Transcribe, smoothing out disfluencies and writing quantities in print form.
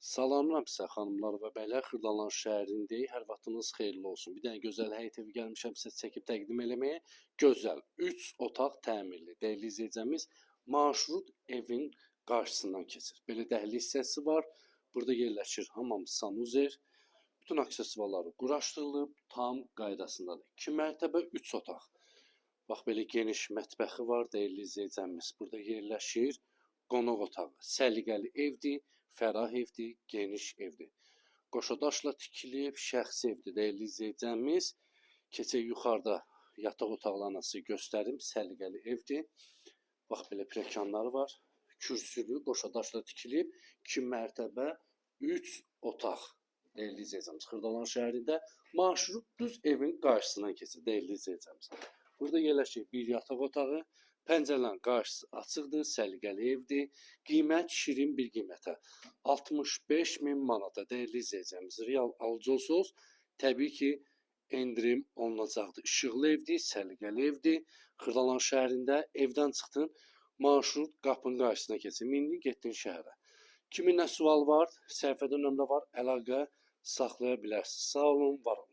Salamlar sizə xanımlar və bəylər, Xırdalan şəhərindəyik. Hər vaxtınız xeyirli olsun. Bir dənə gözəl həyət evi gəlmişəm sizə çəkib təqdim eləməyə. Gözəl 3 otaq təmirli. Dəyərli izləyicimiz, marşrut evin qarşısından keçir. Belə dəhliz hissəsi var. Burada yerləşir hamam, sanuzer. Bütün aksesuarları quraşdırılıb, tam qaydasındadır. 2 mərtəbə 3 otaq. Bax, belə geniş mətbəxi var, dəyərli izləyicimiz. Burada yerləşir qonaq otağı. Səliqəli evdir, fərah evdir, geniş evdir. Qoşadaşla tikilib, şəxsi evdir, dəyərli izləyicimiz. Keçək yuxarıda yataq otaqlarını sizə göstərim, səliqəli evdir. Bax, belə pilləkənləri var. Kürsülü, qoşadaşla tikilib, 2 mərtəbə 3 otaq. Dəyərli izləyicimiz, Xırdalan şəhərində marşrut düz evin qarşısından keçir, dəyərli izləyicimiz. Burada yerləşir bir yataq otağı, pəncərələrin qarşısı açıqdır, səliqəli evdir. Qiymət şirin bir qiymətə, 65.000 manata, dəyərli izləyicimiz. Real alıcı olsanız, təbii ki, endirim olunacaqdır. İşıqlı evdir, səliqəli evdir. Xırdalan şəhərində evdən çıxdın, marşrut qapının qarşısına keçir. Mindin, getdin şəhərə. Kiminlə sual var, səhifədə nömrə var, əlaqə saxlaya bilərsiniz. Sağ olun, var olun.